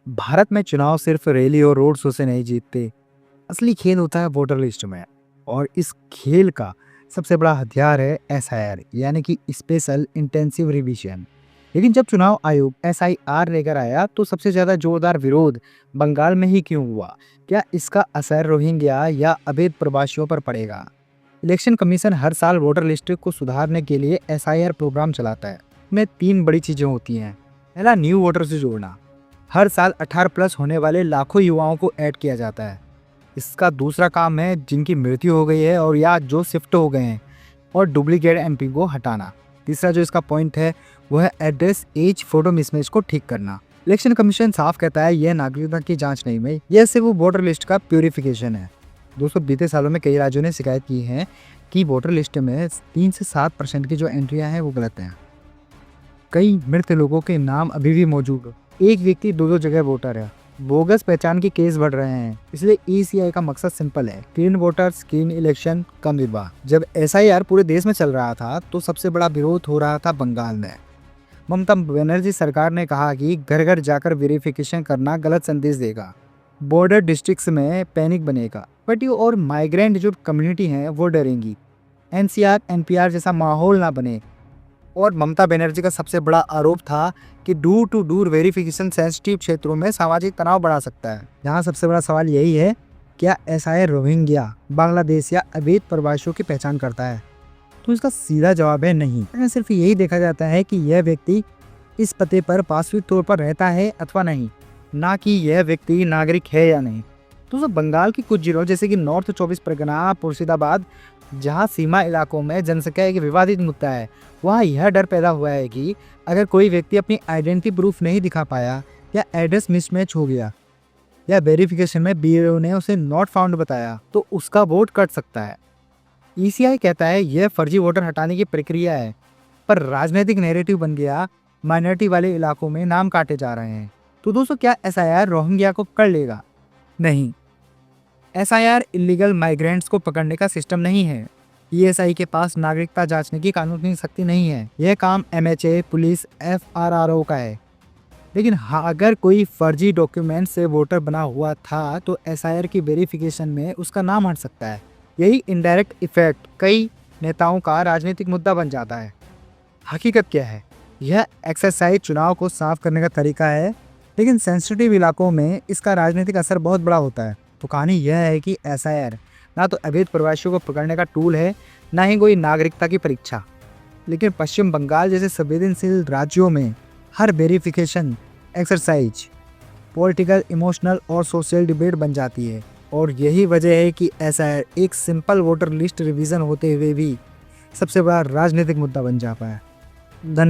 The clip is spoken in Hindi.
भारत में चुनाव सिर्फ रैली और रोड शो से नहीं जीतते। असली खेल होता है वोटर लिस्ट में। और इस खेल का सबसे बड़ा हथियार है एसआईआर, यानी कि स्पेशल इंटेंसिव रिवीजन। लेकिन जब चुनाव आयोग एसआईआर लेकर आया तो सबसे ज्यादा जोरदार विरोध बंगाल में ही क्यों हुआ? क्या इसका असर रोहिंग्या या अवैध प्रवासियों पर पड़ेगा? इलेक्शन कमीशन हर साल वोटर लिस्ट को सुधारने के लिए एसआईआर प्रोग्राम चलाता है। इसमें 3 बड़ी चीजें होती हैं। पहला, न्यू वोटर से जोड़ना। हर साल 18 प्लस होने वाले लाखों युवाओं को ऐड किया जाता है। इसका दूसरा काम है जिनकी मृत्यु हो गई है और या जो शिफ्ट हो गए हैं, और डुप्लीकेट एमपी को हटाना। तीसरा जो इसका पॉइंट है वो है एड्रेस एज फोटो मिसमैच को ठीक करना। इलेक्शन कमीशन साफ कहता है यह नागरिकता की जांच नहीं में, यह सिर्फ वोटर लिस्ट का प्यूरिफिकेशन है। दोस्तों, बीते सालों में कई राज्यों ने शिकायत की है कि वोटर लिस्ट में 3 से 7% की जो एंट्रियां हैं वो गलत हैं। कई मृत लोगों के नाम अभी भी मौजूद है। एक व्यक्ति दो जगह वोटर है। बोगस पहचान के केस बढ़ रहे हैं। इसलिए ईसीआई का मकसद सिंपल है, क्लीन वोटर्स, क्लीन इलेक्शन, कम विवाद। जब एसआईआर पूरे देश में चल रहा था तो सबसे बड़ा विरोध हो रहा था बंगाल में। ममता बनर्जी सरकार ने कहा कि घर घर जाकर वेरिफिकेशन करना गलत संदेश देगा, बॉर्डर डिस्ट्रिक्ट्स में पैनिक बनेगा। बट ये और माइग्रेंट जो कम्युनिटी हैं वो डरेंगी, एनसीआर एनपीआर जैसा माहौल ना बने। और ममता बनर्जी का सबसे बड़ा आरोप था कि door to door verification sensitive क्षेत्रों में सामाजिक तनाव बढ़ा सकता है। यहाँ सबसे बड़ा सवाल यही है, क्या एसआईआर रोहिंग्या, बांग्लादेश या अवैध प्रवासियों की पहचान करता है? तो इसका सीधा जवाब है नहीं। सिर्फ यही देखा जाता है कि यह व्यक्ति इस पते पर वास्तविक तौर पर रहता है अथवा नहीं, ना कि यह व्यक्ति नागरिक है या नहीं। तो बंगाल की कुछ जिलों जैसे कि नॉर्थ 24 परगना, मुर्शिदाबाद, जहाँ सीमा इलाकों में जनसंख्या एक विवादित मुद्दा है, वहाँ यह डर पैदा हुआ है कि अगर कोई व्यक्ति अपनी आइडेंटिटी प्रूफ नहीं दिखा पाया, या एड्रेस मिसमैच हो गया, या वेरिफिकेशन में बीएलओ ने उसे नॉट फाउंड बताया, तो उसका वोट कट सकता है। ईसीआई कहता है यह फर्जी वोटर हटाने की प्रक्रिया है, पर राजनीतिक नैरेटिव बन गया, माइनॉरिटी वाले इलाकों में नाम काटे जा रहे हैं। तो दोस्तों, क्या एसआईआर रोहिंग्या को कर लेगा? नहीं, एसआईआर इलीगल माइग्रेंट्स को पकड़ने का सिस्टम नहीं है। ईएसआई के पास नागरिकता जांचने की कानूनी शक्ति नहीं है। यह काम एमएचए, पुलिस, एफआरआरओ का है। लेकिन हाँ, अगर कोई फर्जी डॉक्यूमेंट से वोटर बना हुआ था तो एसआईआर की वेरिफिकेशन में उसका नाम हट सकता है। यही इनडायरेक्ट इफेक्ट कई नेताओं का राजनीतिक मुद्दा बन जाता है। हकीकत क्या है? यह एक्सरसाइज चुनाव को साफ करने का तरीका है, लेकिन सेंसिटिव इलाकों में इसका राजनीतिक असर बहुत बड़ा होता है। तो कहानी यह है कि एसआईआर ना तो अवैध प्रवासियों को पकड़ने का टूल है, ना ही कोई नागरिकता की परीक्षा। लेकिन पश्चिम बंगाल जैसे संवेदनशील राज्यों में हर वेरिफिकेशन एक्सरसाइज पॉलिटिकल, इमोशनल और सोशल डिबेट बन जाती है। और यही वजह है कि एसआईआर एक सिंपल वोटर लिस्ट रिवीजन होते हुए भी सबसे बड़ा राजनीतिक मुद्दा बन जाता है। धन्यवाद।